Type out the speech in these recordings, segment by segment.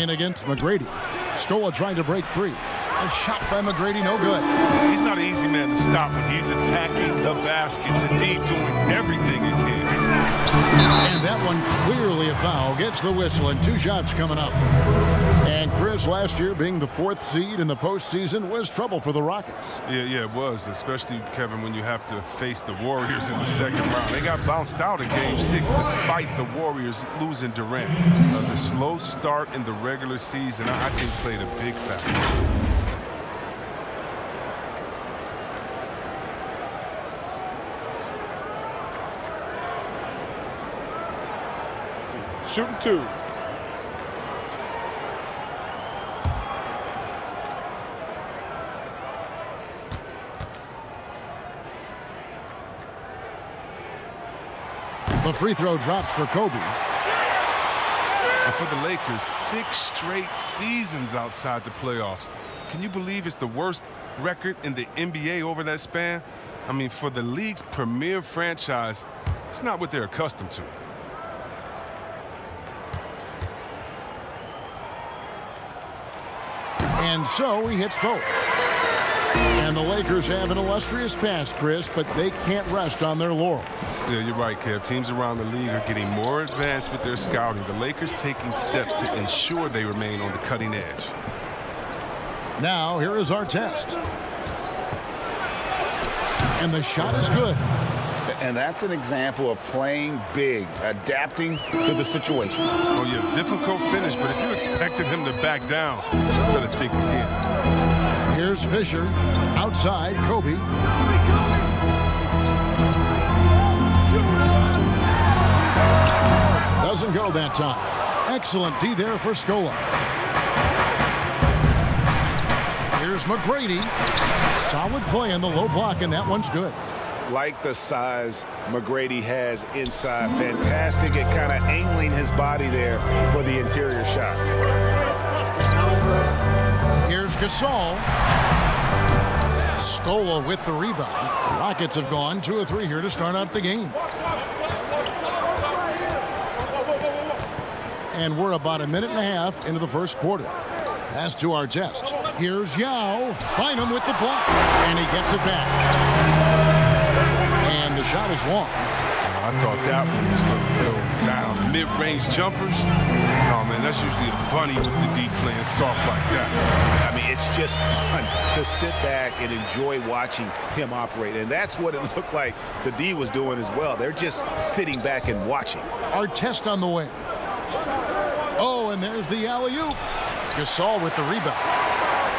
Ryan against McGrady. Stola trying to break free. A shot by McGrady, no good. He's not an easy man to stop when he's attacking the basket. The D doing everything he can. And that one clearly a foul. Gets the whistle and 2 shots coming up. And Chris, last year being the 4th seed in the postseason was trouble for the Rockets. Yeah, it was, especially, Kevin, when you have to face the Warriors in the second round. They got bounced out in Game 6 despite the Warriors losing Durant. The slow start in the regular season, I think, played a big factor. Shooting 2. The free throw drops for Kobe. And for the Lakers, 6 straight seasons outside the playoffs. Can you believe it's the worst record in the NBA over that span? I mean, for the league's premier franchise, it's not what they're accustomed to. And so he hits both. And the Lakers have an illustrious past, Chris, but they can't rest on their laurels. Yeah, you're right, Kev. Teams around the league are getting more advanced with their scouting. The Lakers taking steps to ensure they remain on the cutting edge. Now, here is our test. And the shot is good. And that's an example of playing big, adapting to the situation. Oh, yeah, difficult finish, but if you expected him to back down, you better think again. Here's Fisher. Outside, Kobe. Doesn't go that time. Excellent D there for Stola. Here's McGrady. Solid play in the low block, and that one's good. Like the size McGrady has inside. Fantastic at kind of angling his body there for the interior shot. Here's Gasol. Stola with the rebound. Rockets have gone 2 of 3 here to start out the game. And we're about a minute and a half into the first quarter. Pass to our test. Here's Yao. Find him with the block. And he gets it back. And the shot is long. I thought that one was going to go down. Mid-range jumpers. Oh, man, that's usually a bunny with the D playing soft like that. I mean, it's just fun to sit back and enjoy watching him operate. And that's what it looked like the D was doing as well. They're just sitting back and watching. Our test on the way. Oh, and there's the alley-oop. Gasol with the rebound.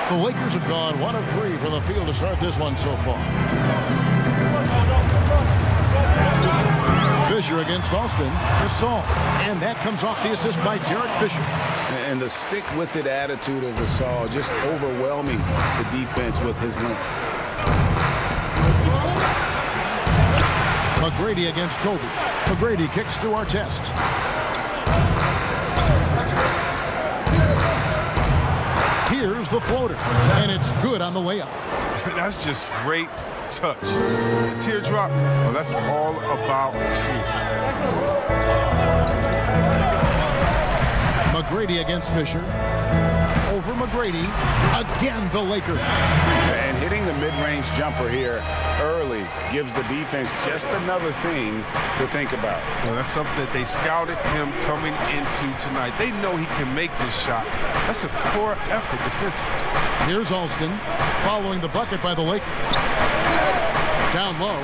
The Lakers have gone 1 of 3 from the field to start this one so far. Fisher against Austin. Gasol. And that comes off the assist by DerekFisher. And the stick-with-it attitude of Gasol, just overwhelming the defense with his length. McGrady against Kobe. McGrady kicks to our test. Here's the floater. And it's good on the layup. That's just great touch. The teardrop, well, that's all about fluke. McGrady against Fisher. Over McGrady. Again, the Lakers. And hitting the mid-range jumper here early gives the defense just another thing to think about. Well, that's something that they scouted him coming into tonight. They know he can make this shot. That's a poor effort defensively. Here's Alston following the bucket by the Lakers. Down low.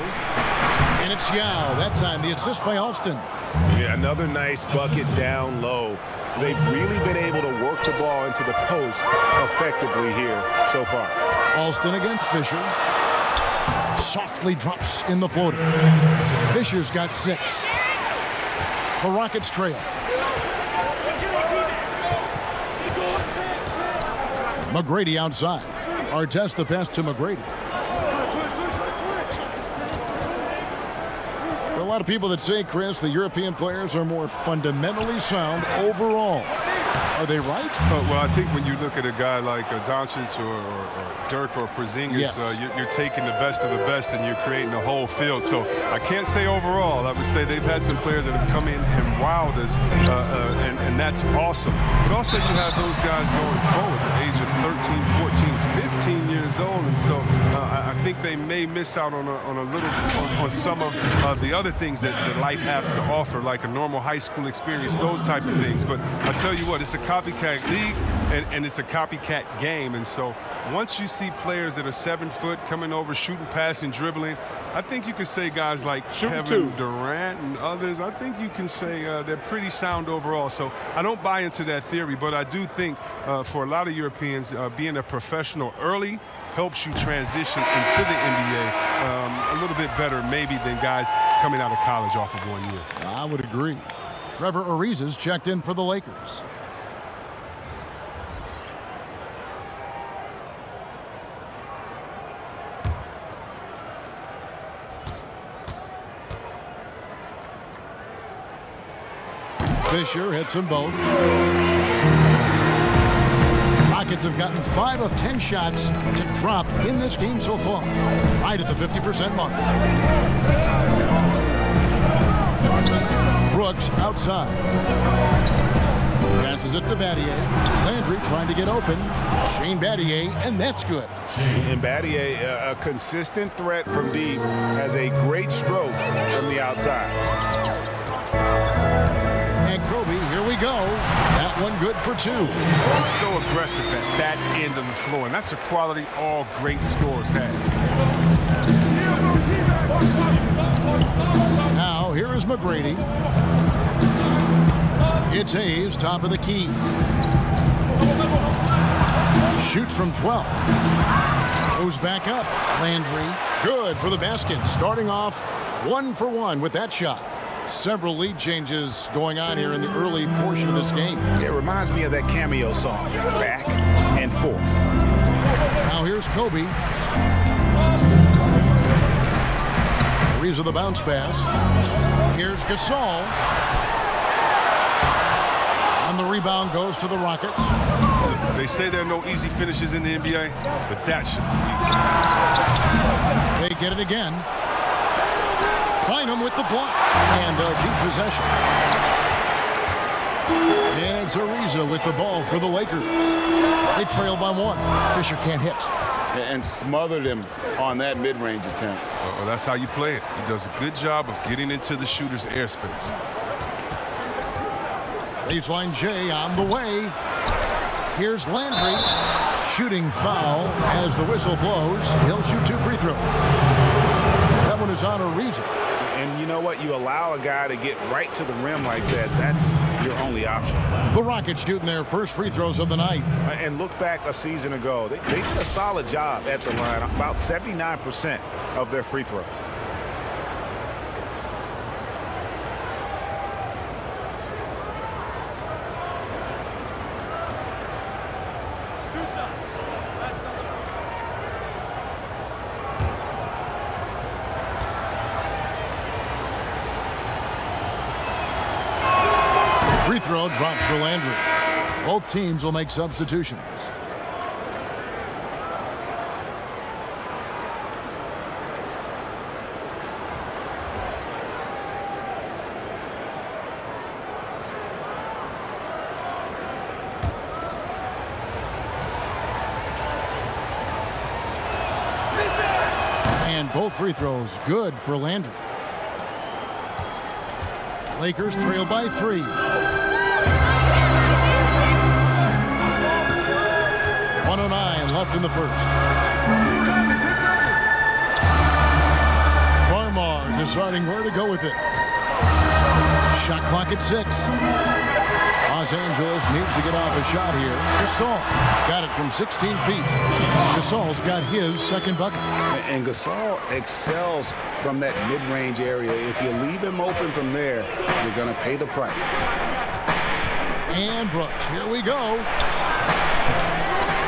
And it's Yao. That time the assist by Alston. Yeah, another nice bucket down low. They've really been able to work the ball into the post effectively here so far. Alston against Fisher. Softly drops in the floater. Fisher's got 6. The Rockets trail. McGrady outside. Artest the pass to McGrady. There are a lot of people that say, Chris, the European players are more fundamentally sound overall. Are they right? Well, I think when you look at a guy like Doncic or Dirk or Porzingis, Yes. You're taking the best of the best and you're creating a whole field. So I can't say overall. I would say they've had some players that have come in and wowed us, and that's awesome. But also you have those guys going forward at the age of 13, 14, 15 years old, and so I think they may miss out on on some of the other things that life has to offer, like a normal high school experience, those type of things. But I tell you what, it's a copycat league and it's a copycat game, and so once you see players that are 7 foot coming over, shooting, passing, dribbling, I think you can say guys like Kevin Durant and others, I think you can say they're pretty sound overall. So I don't buy into that theory, but I do think for a lot of Europeans, being a professional early helps you transition into the NBA a little bit better maybe than guys coming out of college off of 1 year. I would agree. Trevor Ariza's checked in for the Lakers. Fisher hits them both. Rockets have gotten 5 of 10 shots to drop in this game so far, right at the 50% mark. Brooks outside. Passes it to Battier. Landry trying to get open. Shane Battier, and that's good. And Battier, a consistent threat from deep, has a great stroke from the outside. And Kobe, here we go. That one good for 2. He's so aggressive at that end of the floor, and that's a quality all great scorers have. Now, here is McGrady. It's Hayes, top of the key. Shoots from 12. Goes back up. Landry, good for the basket. Starting off 1 for 1 with that shot. Several lead changes going on here in the early portion of this game. It reminds me of that cameo song, Back and Forth. Now here's Kobe. Ariza the bounce pass. Here's Gasol. And the rebound goes to the Rockets. They say there are no easy finishes in the NBA, but that should be easy. They get it again. Bynum with the block. And they'll keep possession. And it's Ariza with the ball for the Lakers. They trail by 1. Fisher can't hit. And smothered him on that mid-range attempt. Well, that's how you play it. He does a good job of getting into the shooter's airspace. Baseline J on the way. Here's Landry. Shooting foul as the whistle blows. He'll shoot 2 free throws. That one is on Ariza. And you know what? You allow a guy to get right to the rim like that. That's your only option. The Rockets shooting their first free throws of the night. And look back a season ago. They did a solid job at the line. About 79% of their free throws. Free throw drops for Landry. Both teams will make substitutions. And both free throws good for Landry. Lakers trail by 3. 1:09 left in the first. Farmar deciding where to go with it. Shot clock at 6. Los Angeles needs to get off a shot here. Gasol got it from 16 feet. Gasol's got his second bucket. And Gasol excels from that mid-range area. If you leave him open from there, you're going to pay the price. And Brooks, here we go.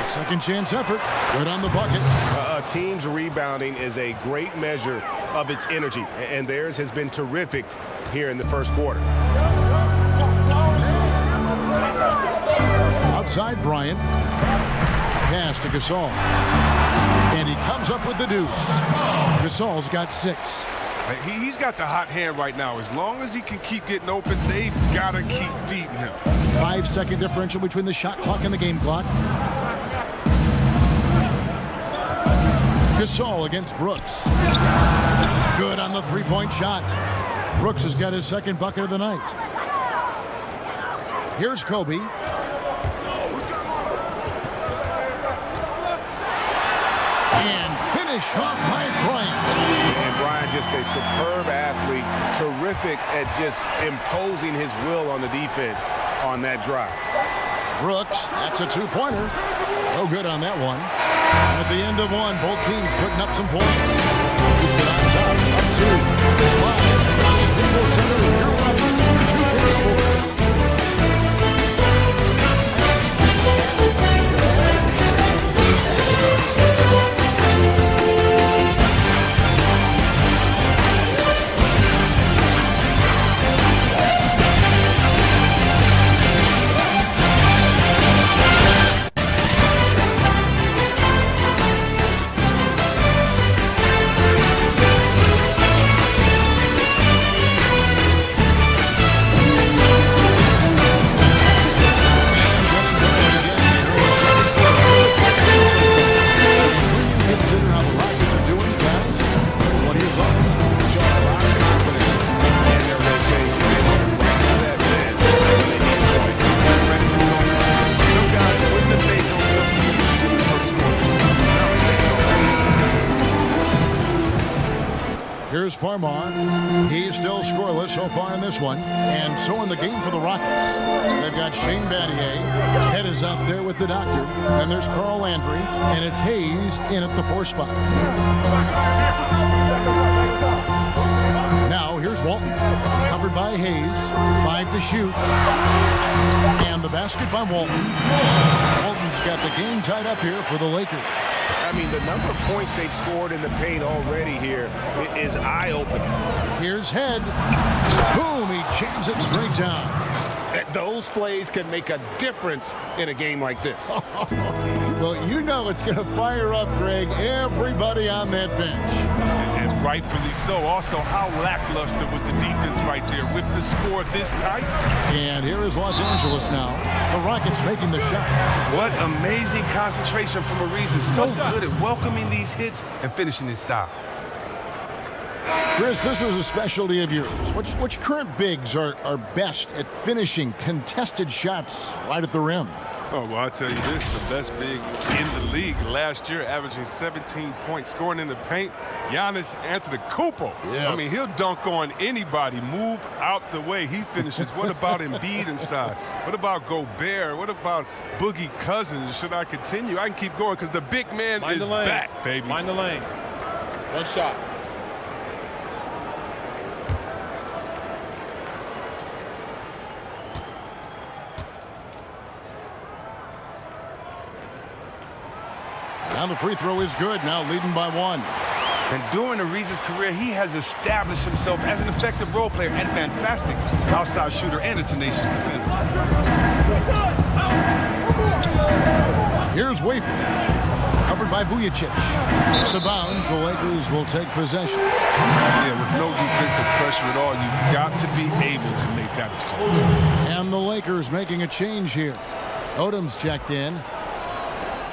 Second chance effort. Good on the bucket. A team's rebounding is a great measure of its energy, and theirs has been terrific here in the first quarter. outside Bryant. Pass to Gasol. And he comes up with the deuce. Gasol's got 6. He's got the hot hand right now. As long as he can keep getting open, they've got to keep feeding him. 5-second differential between the shot clock and the game clock. Gasol against Brooks. Good on the three-point shot. Brooks has got his second bucket of the night. Here's Kobe. And finish off by Bryant. And Bryant, just a superb athlete, terrific at just imposing his will on the defense on that drive. Brooks, that's a two-pointer. No good on that one. And at the end of one, both teams putting up some points. Houston on top, up 2. Live from the Staples Center, you're watching 2K Sports. Here's Farmar. He's still scoreless so far in this one. And so in the game for the Rockets. They've got Shane Battier. Head is out there with the doctor. And there's Carl Landry. And it's Hayes in at the 4 spot. Now here's Walton. Covered by Hayes. 5 to shoot. And the basket by Walton. Walton's got the game tied up here for the Lakers. I mean, the number of points they've scored in the paint already here is eye-opening. Here's Head. Boom, he jams it straight down. Those plays can make a difference in a game like this. Well, you know it's going to fire up, Greg, everybody on that bench. And rightfully so. Also, how lackluster was the defense right there with the score this tight? And here is Los Angeles now. The Rockets making the shot. What amazing concentration from Ariza. So good at welcoming these hits and finishing his style. Chris, this is a specialty of yours. Which current bigs are best at finishing contested shots right at the rim? Oh, well, I'll tell you this, the best big in the league last year, averaging 17 points, scoring in the paint, Giannis Antetokounmpo. Yes. I mean, he'll dunk on anybody, move out the way. He finishes. What about Embiid inside? What about Gobert? What about Boogie Cousins? Should I continue? I can keep going because the big man is back, baby. Mind the lanes. One shot. Now the free throw is good, now leading by 1. And during Ariza's career, he has established himself as an effective role player and fantastic outside shooter and a tenacious defender. Here's Wafer. Covered by Vujacic. Out of bounds, the Lakers will take possession. Yeah, with no defensive pressure at all, you've got to be able to make that exchange. And the Lakers making a change here. Odom's checked in.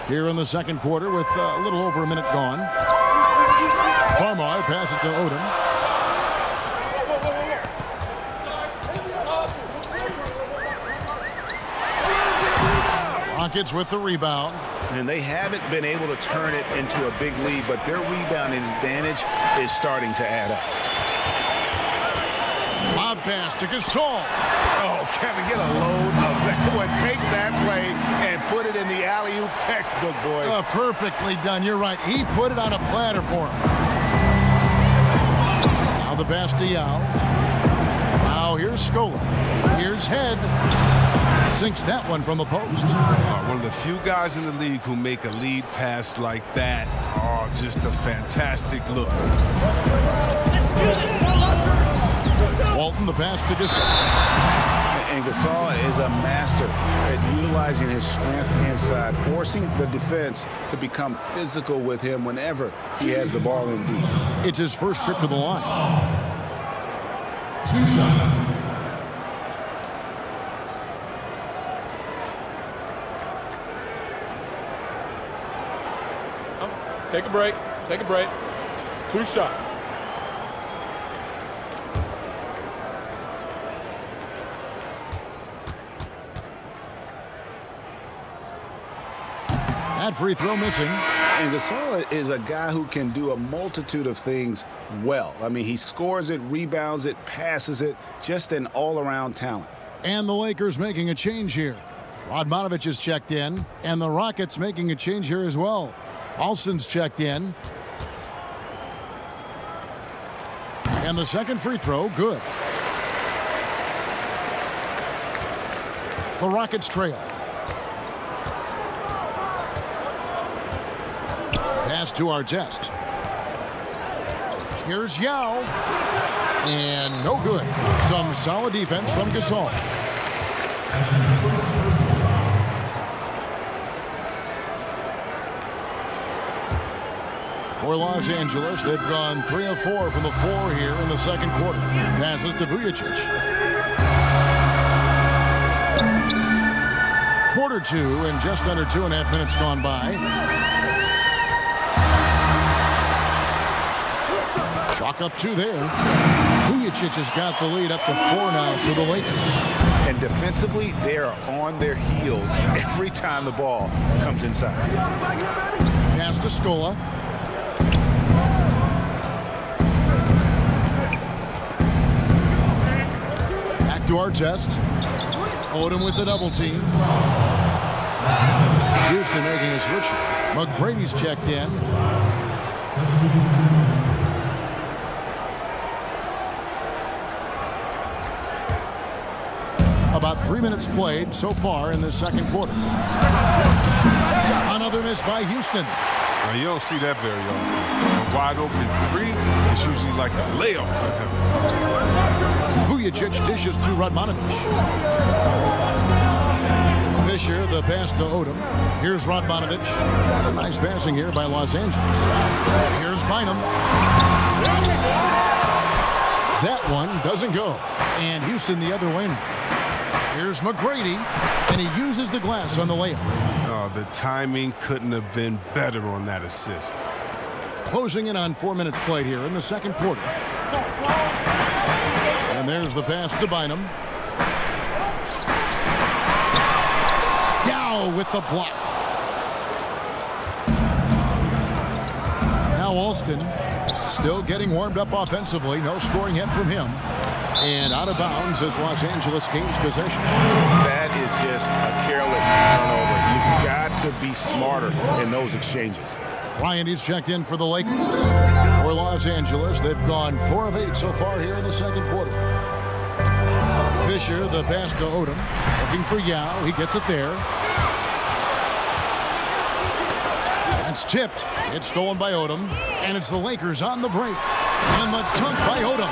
Here in the second quarter with a little over a minute gone. Farmar pass it to Odom. Rockets with the rebound. And they haven't been able to turn it into a big lead, but their rebounding advantage is starting to add up. Lob pass to Gasol. Oh, Kevin, get a load of that one. Take that play and put it in the alley-oop textbook, boys. Perfectly done. You're right. He put it on a platter for him. Now the pass to Yao. Now here's Scola. Here's Head. Sinks that one from the post. One of the few guys in the league who make a lead pass like that. Oh, just a fantastic look. Walton, the pass to Gasol. And Gasol is a master at utilizing his strength inside, forcing the defense to become physical with him whenever he has the ball in deep. It's his first trip to the line. 2 shots. Take a break. Take a break. 2 shots. That free throw missing. And Gasol is a guy who can do a multitude of things well. I mean, he scores it, rebounds it, passes it, just an all-around talent. And the Lakers making a change here. Radmanovich is checked in, and the Rockets making a change here as well. Alston's checked in. And the second free throw, good. The Rockets trail. Pass to Artest. Here's Yao. And no good. Some solid defense from Gasol. For Los Angeles, they've gone 3 of 4 from the floor here in the second quarter. Passes to Vujacic. Quarter 2 and just under 2.5 minutes gone by. Chalk up 2 there. Vujacic has got the lead up to 4 now for the Lakers. And defensively, they are on their heels every time the ball comes inside. Pass to Scola. Back to Artest. Odom with the double team. Houston making a switch. McGrady's checked in. About 3 minutes played so far in this second quarter. Another miss by Houston. Now, you don't see that very often. A wide open 3 is usually like a layup for him. Vujacic dishes to Radmanovich. Fisher, the pass to Odom. Here's Radmanovich. Nice passing here by Los Angeles. Here's Bynum. That one doesn't go. And Houston the other way now. Here's McGrady, and he uses the glass on the layup. Oh, the timing couldn't have been better on that assist. Closing in on 4 minutes played here in the second quarter. And there's the pass to Bynum. Yao with the block. Now Alston still getting warmed up offensively. No scoring yet from him. And out of bounds as Los Angeles gains possession. That is just a careless turnover. You've got to be smarter in those exchanges. Ryan is checked in for the Lakers. For Los Angeles, they've gone 4 of 8 so far here in the second quarter. Fisher, the pass to Odom. Looking for Yao. He gets it there. It's tipped. It's stolen by Odom. And it's the Lakers on the break. And the dunk by Odom.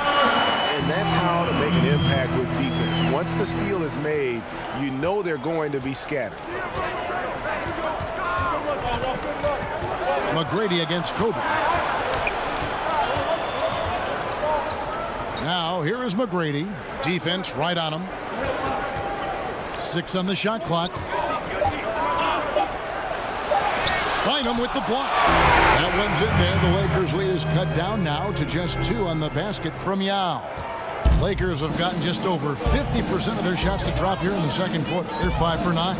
And that's how to make an impact with defense. Once the steal is made, you know they're going to be scattered. McGrady against Kobe. Now, here is McGrady. Defense right on him. 6 on the shot clock. Bynum with the block. That one's in there. The Lakers' lead is cut down now to just 2 on the basket from Yao. Lakers have gotten just over 50% of their shots to drop here in the second quarter. They're 5 for 9.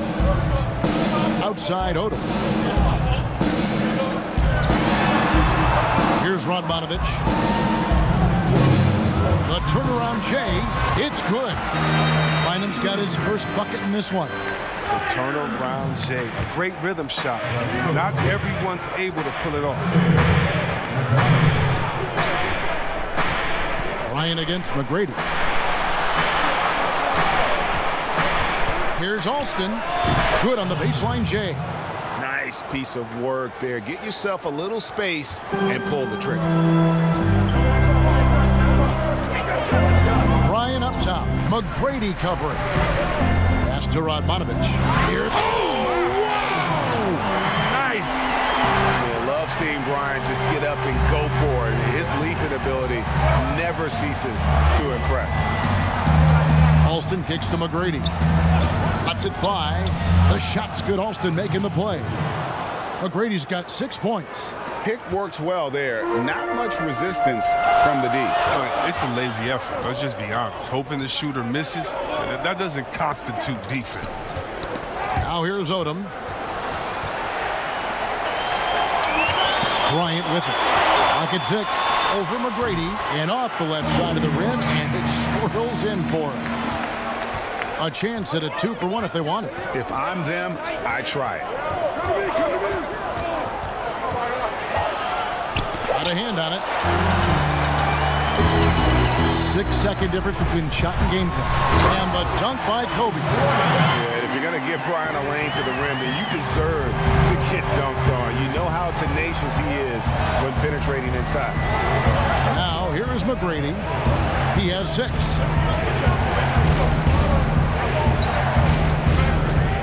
Outside Odom. Here's Radmanovich. The turnaround Jay. It's good. Bynum's got his first bucket in this one. The turnaround Jay. A great rhythm shot. Not everyone's able to pull it off. Ryan against McGrady. Here's Alston. Good on the baseline, Jay. Nice piece of work there. Get yourself a little space and pull the trigger. Ryan up top. McGrady covering. Pass to Radmanovich. Here's... Nice. I love seeing Brian just get up and go for it. His leaping ability never ceases to impress. Alston kicks to McGrady. Cuts it 5. The shot's good. Alston making the play. McGrady's got 6 points. Pick works well there. Not much resistance from the D. It's a lazy effort. Let's just be honest. Hoping the shooter misses, that doesn't constitute defense. Now here's Odom. Bryant with it. Pocket 6. Over McGrady and off the left side of the rim, and it swirls in for him. A chance at a 2-for-1 if they want it. If I'm them, I try it. Got a hand on it. 6-second difference between shot and game clock. And the dunk by Kobe. Yeah, if you're going to give Brian a lane to the rim, then you deserve to get dunked on. You know how tenacious he is when penetrating inside. Now, here is McGrady. He has 6.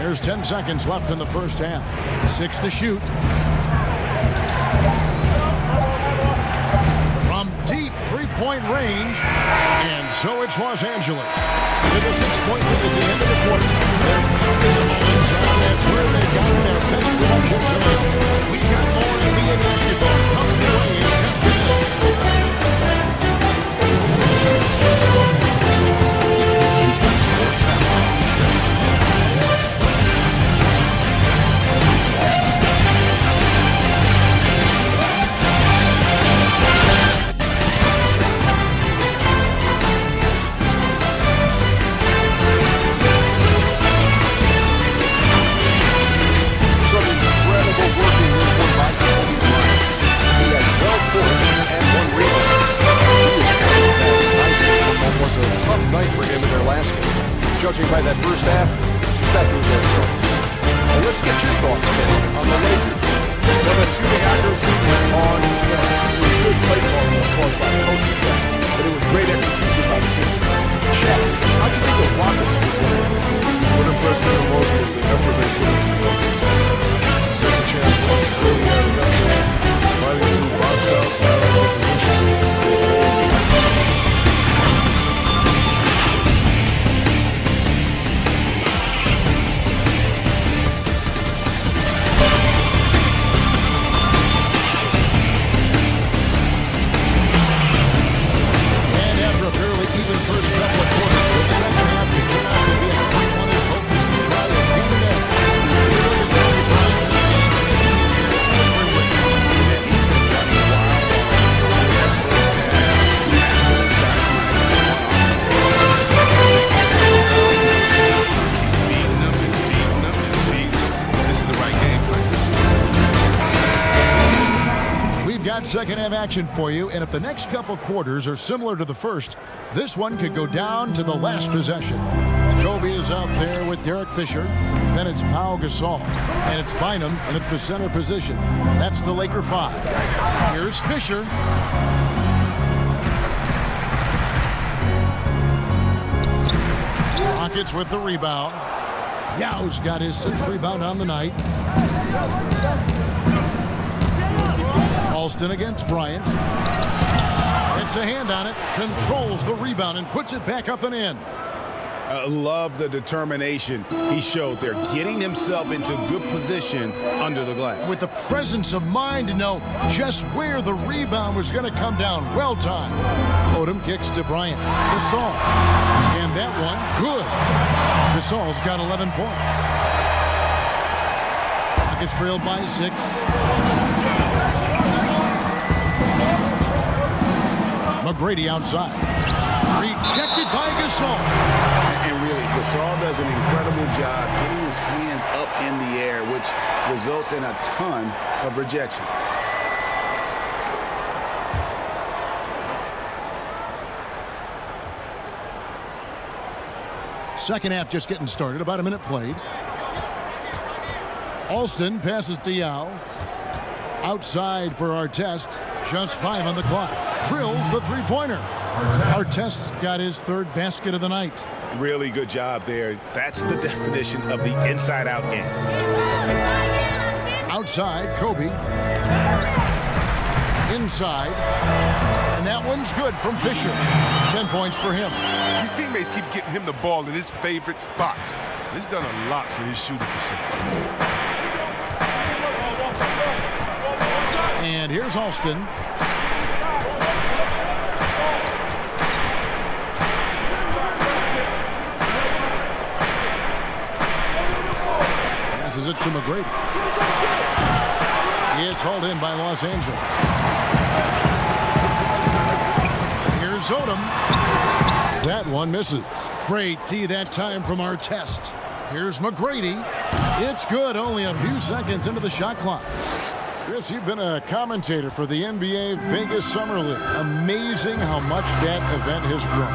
There's 10 seconds left in the first half. 6 to shoot. From deep three-point range. And so it's Los Angeles. With a 6-point lead at the end of the quarter. They're pounding the ball inside. That's where they got their best production tonight. We got more NBA basketball coming your way. Judging by that first half, that was their result. Well, let's get your thoughts, Kenny, on the Lakers. Well, the shooting accuracy on good play calling, of course, by the coaching staff, but it was great execution by the team. Shaq, how do you think the Rockets would win? What impressed me the most was the effort they put into the offense. Second chance points really added up there. Fighting through box out, position. Second half action for you, and if the next couple quarters are similar to the first, this one could go down to the last possession. Kobe is out there with DerekFisher, then it's Pau Gasol, and it's Bynum in at the center position. That's the Laker 5. Here's Fisher. Rockets with the rebound. Yao's got his 6th rebound on the night. Alston against Bryant. It's a hand on it, controls the rebound and puts it back up and in. I love the determination he showed there, getting himself into good position under the glass. With the presence of mind to know just where the rebound was going to come down. Well timed. Odom kicks to Bryant. Gasol. And that one, good. Gasol's got 11 points. Rockets trailed by 6. McGrady outside. Rejected by Gasol. And really, Gasol does an incredible job getting his hands up in the air, which results in a ton of rejection. Second half just getting started. About a minute played. Alston passes to Yao. Outside for Artest. Just 5 on the clock. Drills the three-pointer. Artest's got his third basket of the night. Really good job there. That's the definition of the inside-out game. Outside, Kobe. Inside. And that one's good from Fisher. 10 points for him. His teammates keep getting him the ball in his favorite spots. He's done a lot for his shooting percentage. And here's Alston. Passes it to McGrady. It's hauled in by Los Angeles. Here's Odom. That one misses. Great D that time from Artest. Here's McGrady. It's good, only a few seconds into the shot clock. Chris, you've been a commentator for the NBA Vegas Summer League. Amazing how much that event has grown.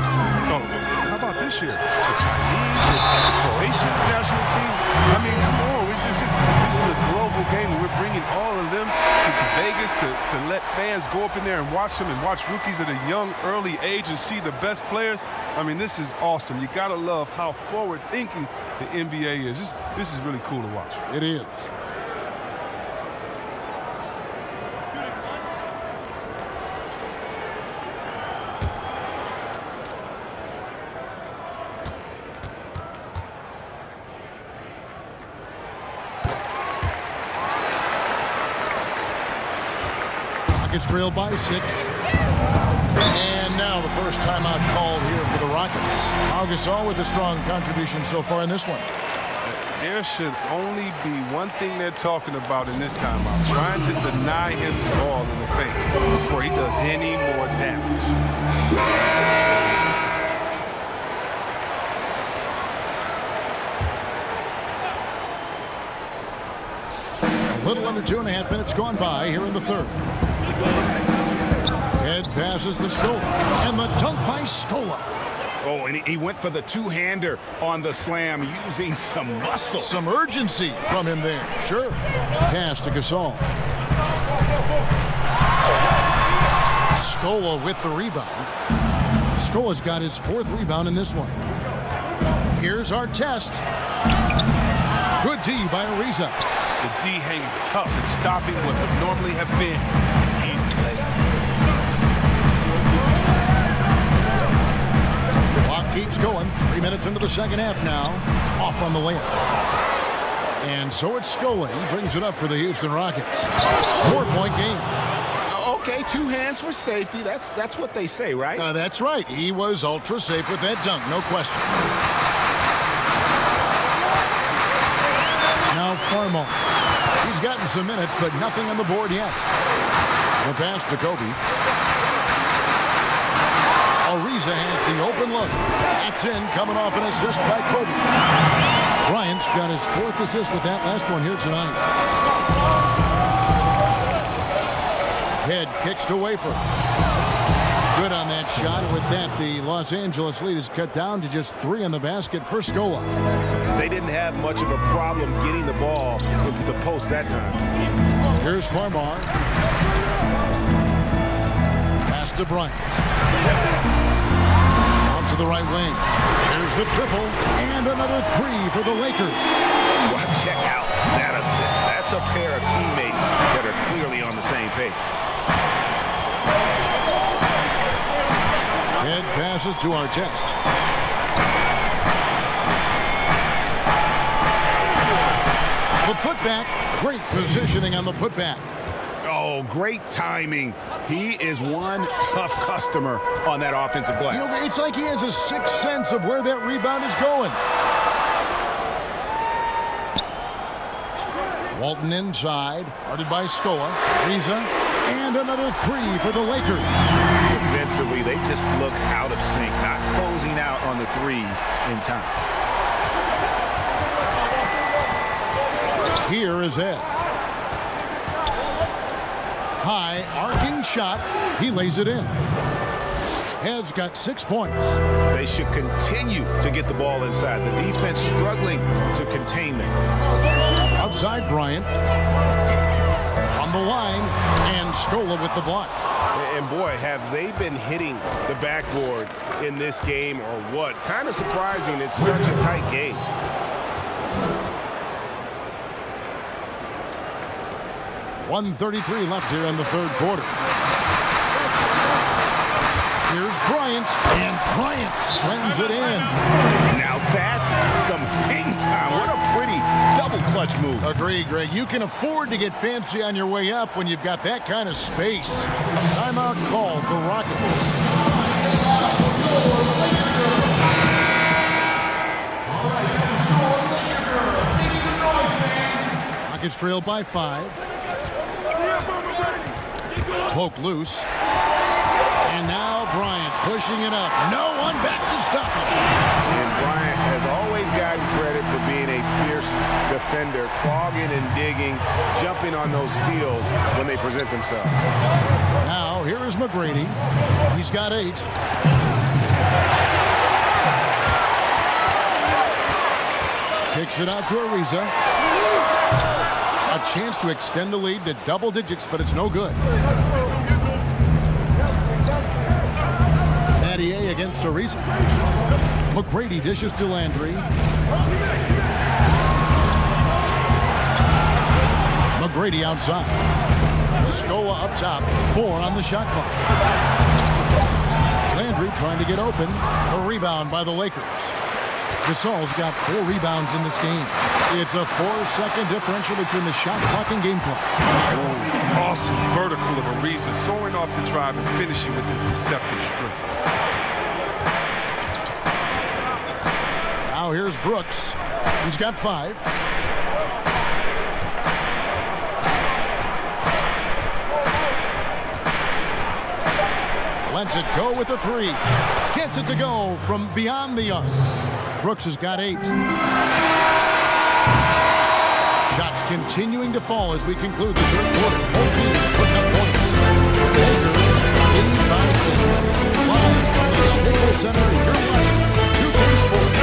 Oh, how about this year? The Chinese, the Croatian national team. I mean, come on. This is a global game, and we're bringing all of them to Vegas to let fans go up in there and watch them and watch rookies at a young, early age and see the best players. I mean, this is awesome. You got to love how forward-thinking the NBA is. This is really cool to watch. It is. Rockets trail by 6. And now the first timeout called here for the Rockets. Pau Gasol with a strong contribution so far in this one. There should only be one thing they're talking about in this timeout, trying to deny him the ball in the paint before he does any more damage. A little under 2.5 minutes gone by here in the third. Head passes to Scola, and the dunk by Scola. Oh, and he went for the two-hander on the slam, using some muscle. Some urgency from him there. Sure. Pass to Gasol. Scola with the rebound. Scola's got his 4th rebound in this one. Here's Artest. Good D by Ariza. The D hanging tough and stopping what would normally have been easy layup. Clock keeps going. 3 minutes into the second half now. Off on the layup. And so it's Scola. He brings it up for the Houston Rockets. 4-point game. Okay, 2 hands for safety. That's what they say, right? That's right. He was ultra safe with that dunk, no question. Now Farmo. He's gotten some minutes, but nothing on the board yet. The pass to Kobe. Ariza has the open look. That's in, coming off an assist by Kobe. Bryant's got his 4th assist with that last one here tonight. Head kicks to Wafer. Good on that shot. With that, the Los Angeles lead is cut down to just 3 on the basket for Scola. They didn't have much of a problem getting the ball into the post that time. Here's Farmar. Pass to Bryant. On to the right wing. Here's the triple. And another 3 for the Lakers. Well, check out that assist. That's a pair of teammates that are clearly on the same page. Head passes to Artest. The putback. Great positioning on the putback. Oh, great timing. He is one tough customer on that offensive glass. You know, it's like he has a sixth sense of where that rebound is going. Walton inside, guarded by Scola. Ariza, and another 3 for the Lakers. Defensively, they just look out of sync, not closing out on the threes in time. Here is Ed. High, arcing shot. He lays it in. Ed's got 6 points. They should continue to get the ball inside. The defense struggling to contain them. Outside Bryant. From the line, and Scola with the block. And boy, have they been hitting the backboard in this game or what? Kind of surprising. It's such a tight game. .133 left here in the third quarter. Here's Bryant, and Bryant slams it in. Now that's some hang time. What a pretty double clutch move. Agree, Greg. You can afford to get fancy on your way up when you've got that kind of space. Timeout called the Rockets. Rockets trail by 5. Poked loose. And now Bryant pushing it up. No one back to stop him. And Bryant has always gotten credit for being a fierce defender, clogging and digging, jumping on those steals when they present themselves. Now here is McGrady. He's got 8. Kicks it out to Ariza. A chance to extend the lead to double digits, but it's no good. Mathieu against Ariza. McGrady dishes to Landry. McGrady outside. Scola up top. 4 on the shot clock. Landry trying to get open. A rebound by the Lakers. Gasol's got 4 rebounds in this game. It's a 4-second differential between the shot clock and game clock. Oh, awesome vertical of Ariza, soaring off the drive and finishing with his deceptive strength. Now here's Brooks. He's got 5. Lets it go with a 3. Gets it to go from beyond the arc. Brooks has got 8. Shots continuing to fall as we conclude the third quarter. Both teams putting up points. Lakers lead by 6. Live from the Staples Center, you're watching 2K Sports.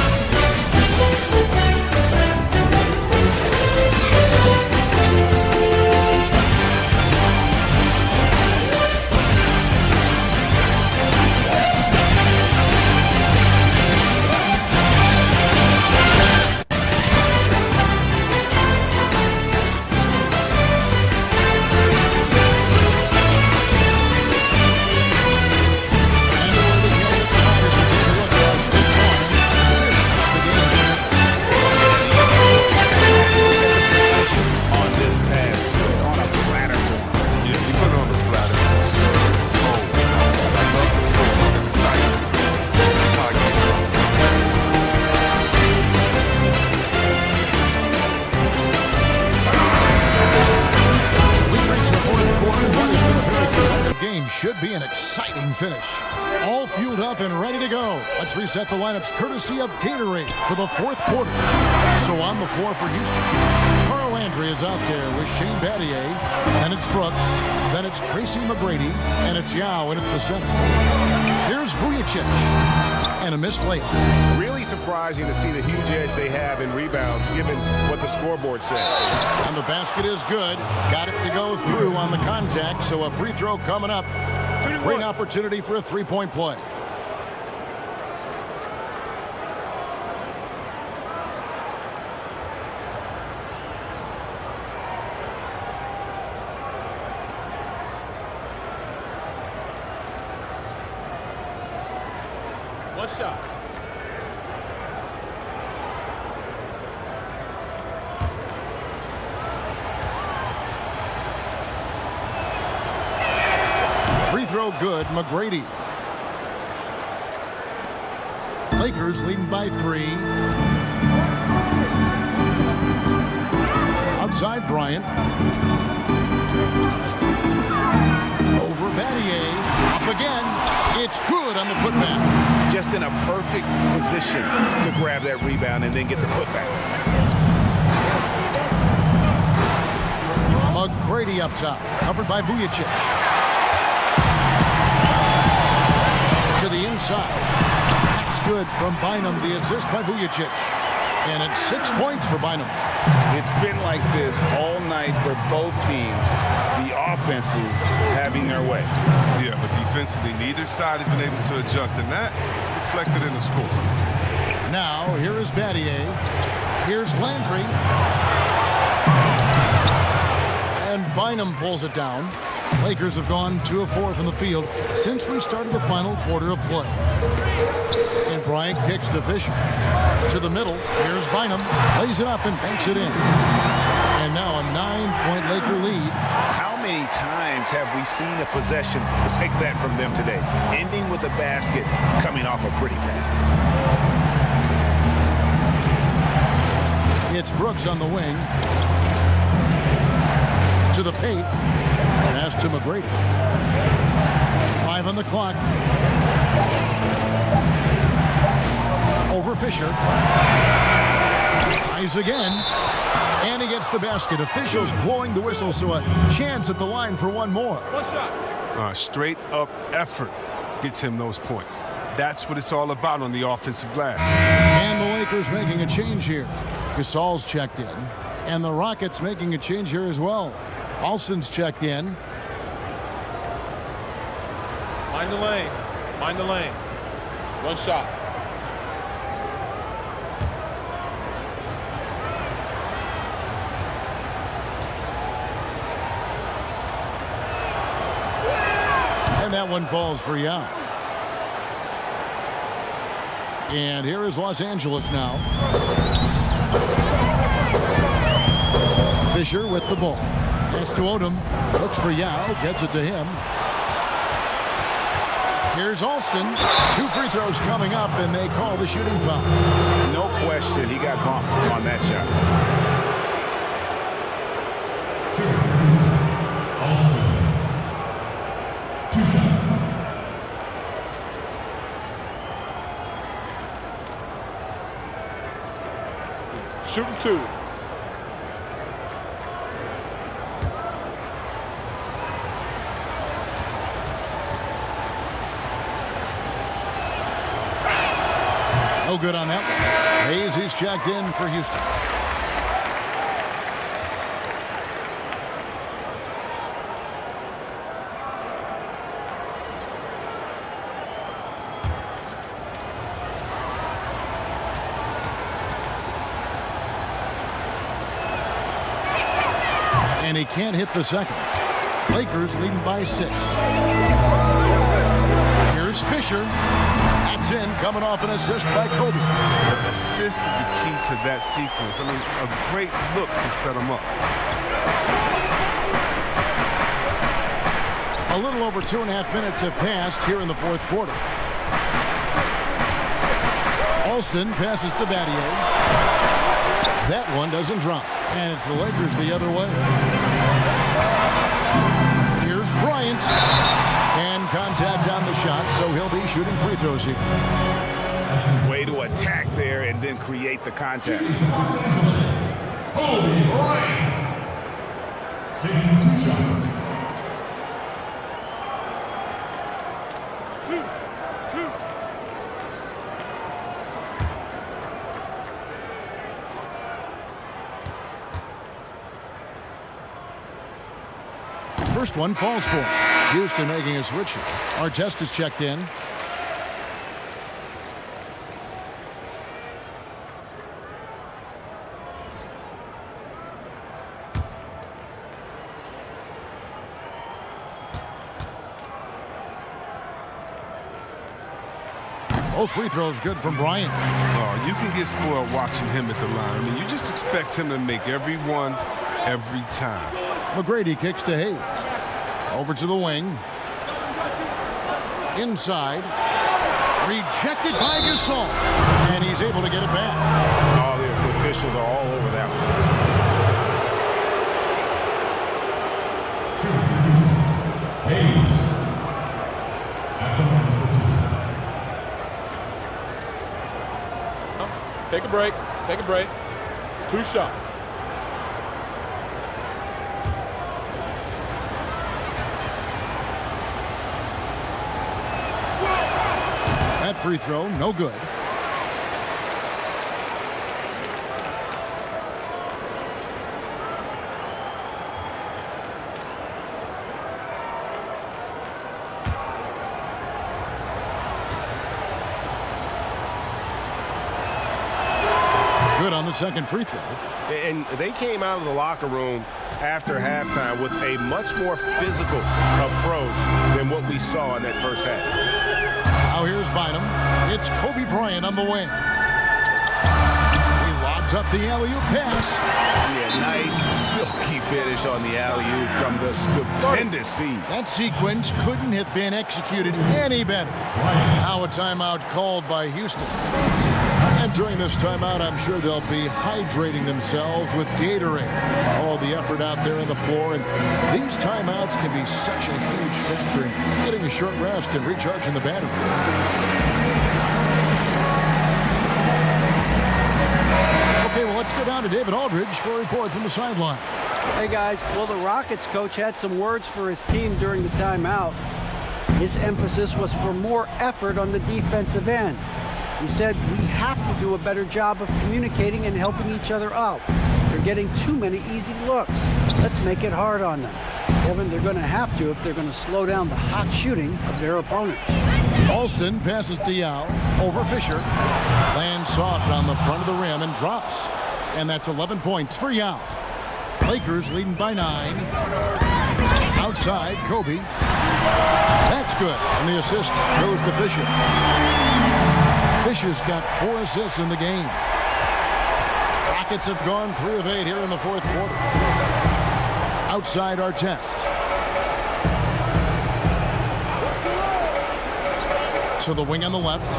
Should be an exciting finish. All fueled up and ready to go. Let's reset the lineups courtesy of Gatorade for the fourth quarter. So on the floor for Houston, Carl Landry is out there with Shane Battier, and it's Brooks, then it's Tracy McGrady, and it's Yao in at the center. Here's Vujicic, and a missed layup. Really surprising to see the huge edge they have in rebounds given what the scoreboard says. And the basket is good. Got it to go through on the contact, so a free throw coming up. Great opportunity for a three-point play. One shot. Free throw good, McGrady. Lakers leading by 3. Outside Bryant. Over Battier. Up again. It's good on the putback. Just in a perfect position to grab that rebound and then get the putback. McGrady up top. Covered by Vujicic. To the inside. That's good from Bynum. The assist by Vujicic. And it's 6 points for Bynum. It's been like this all night for both teams. The offenses having their way. Yeah, but defensively, neither side has been able to adjust, and that's reflected in the score. Now, here is Battier. Here's Landry. And Bynum pulls it down. Lakers have gone 2 of 4 from the field since we started the final quarter of play. And Bryant kicks to Fisher. To the middle, here's Bynum. Plays it up and banks it in. And now a 9-point Laker lead. How many times have we seen a possession like that from them today? Ending with a basket, coming off a pretty pass. It's Brooks on the wing. To the paint. Pass to McGrady. 5 on the clock. Over Fisher. Tries again. And he gets the basket. Officials blowing the whistle, so a chance at the line for one more. One shot. Straight up effort gets him those points. That's what it's all about on the offensive glass. And the Lakers making a change here. Gasol's checked in. And the Rockets making a change here as well. Alston's checked in. Mind the lanes. Mind the lanes. One shot. And that one falls for Yao. And here is Los Angeles now. Fisher with the ball. Pass to Odom. Looks for Yao. Gets it to him. Here's Alston. 2 free throws coming up, and they call the shooting foul. No question, he got bumped on that shot. Shooting 2. No good on that one. Hayes is checked in for Houston. And he can't hit the second. Lakers leading by 6. Here's Fisher. That's in, coming off an assist by Kobe. The assist is the key to that sequence. I mean, a great look to set him up. A little over 2.5 minutes have passed here in the fourth quarter. Alston passes to Battier. That one doesn't drop. And it's the Lakers the other way. Here's Bryant. And contact on the shot, so he'll be shooting free throws here. Way to attack there and then create the contact. Kobe Bryant taking 2 shots. First one falls for him. Houston making a switch here. Artest is checked in. Both free throws good from Bryant. Oh, you can get spoiled watching him at the line. I mean, you just expect him to make every one, every time. McGrady kicks to Hayes. Over to the wing. Inside. Rejected by Gasol. And he's able to get it back. Oh, the officials are all over that one. Hayes. Take a break. Take a break. 2 shots. That free throw, no good. Good on the second free throw. And they came out of the locker room after halftime with a much more physical approach than what we saw in that first half. Now here's Bynum. It's Kobe Bryant on the wing. He lobs up the alley-oop pass. Yeah, nice silky finish on the alley-oop from the stupendous feed. That sequence couldn't have been executed any better. Now a timeout called by Houston. And during this timeout, I'm sure they'll be hydrating themselves with Gatorade. All the effort out there on the floor, and these timeouts can be such a huge factor in getting a short rest and recharging the battery. Okay, well, let's go down to David Aldridge for a report from the sideline. Hey, guys. Well, the Rockets coach had some words for his team during the timeout. His emphasis was for more effort on the defensive end. He said, we have to do a better job of communicating and helping each other out. They're getting too many easy looks. Let's make it hard on them. Kevin, they're going to have to if they're going to slow down the hot shooting of their opponent. Alston passes Diao over Fisher. Lands soft on the front of the rim and drops. And that's 11 points for Yao. Lakers leading by 9. Outside, Kobe. That's good. And the assist goes to Fisher. Fisher's got 4 assists in the game. Rockets have gone 3 of 8 here in the fourth quarter. Outside Artest. To the wing on the left.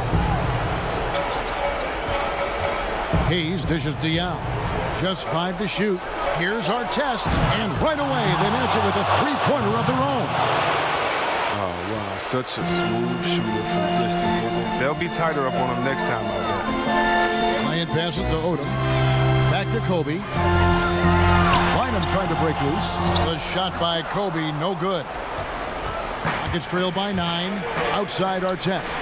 Hayes dishes Diao. Just 5 to shoot. Here's Artest. And right away they match it with a 3-pointer of their own. Oh, wow. Such a smooth shooter from distance. They'll be tighter up on him next time out there. Bryant passes to Odom. Back to Kobe. Bynum trying to break loose. The shot by Kobe, no good. Rockets trail by 9. Outside Artest.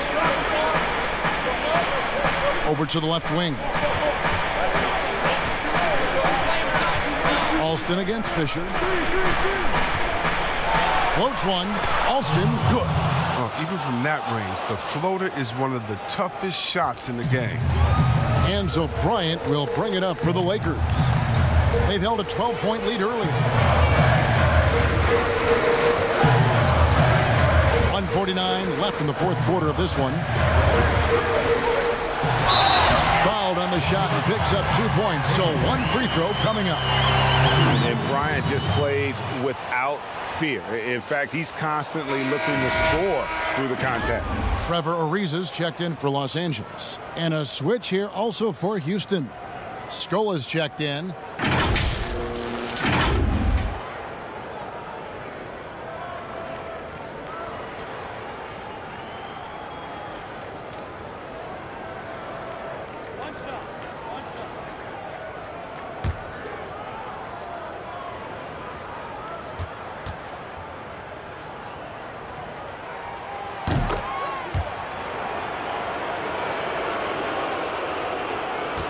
Over to the left wing. Alston against Fisher. Floats one. Alston, good. Oh, even from that range, the floater is one of the toughest shots in the game. And so Bryant will bring it up for the Lakers. They've held a 12-point lead earlier. 1:49 left in the fourth quarter of this one. Fouled on the shot and picks up 2 points. So 1 free throw coming up. And Bryant just plays without fear. In fact, he's constantly looking to score through the contact. Trevor Ariza's checked in for Los Angeles. And a switch here also for Houston. Scola's checked in.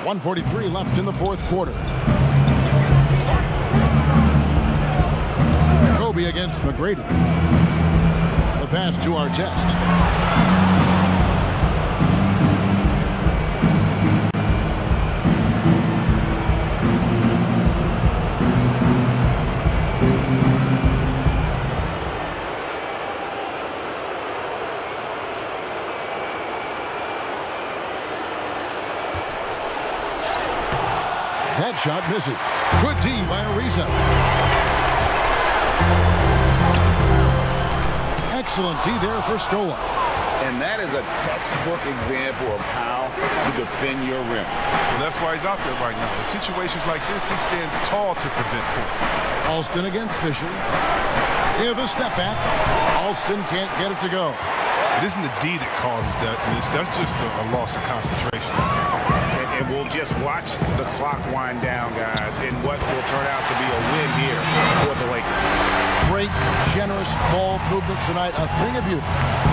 .143 left in the fourth quarter. Kobe against McGrady. The pass to Artest. That shot misses. Good D by Ariza. Excellent D there for Scola. And that is a textbook example of how to defend your rim. Well, that's why he's out there right now. In situations like this, he stands tall to prevent points. Alston against Fisher. Here's the step back. Alston can't get it to go. It isn't the D that causes that, Mitch. That's just a loss of concentration. And we'll just watch the clock wind down, guys, in what will turn out to be a win here for the Lakers. Great, generous ball movement tonight. A thing of beauty.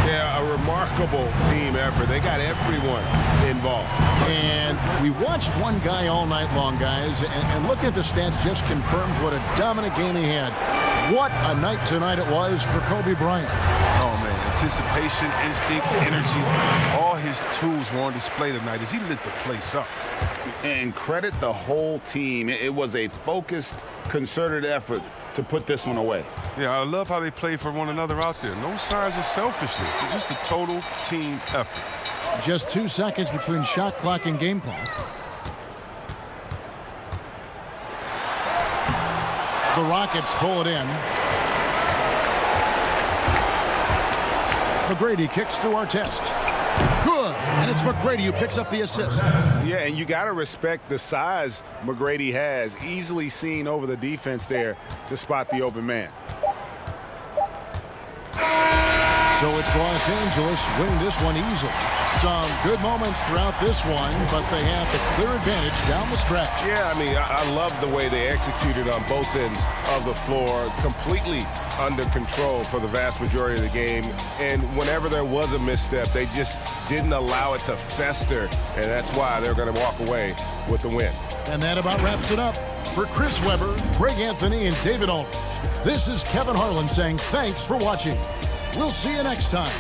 Yeah, a remarkable team effort. They got everyone involved. And we watched one guy all night long, guys, and looking at the stats just confirms what a dominant game he had. What a night tonight it was for Kobe Bryant. Oh, man. anticipation, instincts, energy, all his tools were on display tonight as he lit the place up. And credit the whole team. It was a focused, concerted effort to put this one away. Yeah, I love how they play for one another out there. No signs of selfishness. They're just a total team effort. Just 2 seconds between shot clock and game clock. The Rockets pull it in. McGrady kicks to Artest. Good, and it's McGrady who picks up the assist. Yeah, and you got to respect the size McGrady has. Easily seen over the defense there to spot the open man. So it's Los Angeles winning this one easily. Some good moments throughout this one, but they have the clear advantage down the stretch. Yeah, I mean, I love the way they executed on both ends of the floor, completely under control for the vast majority of the game. And whenever there was a misstep, they just didn't allow it to fester, and that's why they're going to walk away with the win. And that about wraps it up. For Chris Webber, Greg Anthony, and David Aldridge, this is Kevin Harlan saying thanks for watching. We'll see you next time.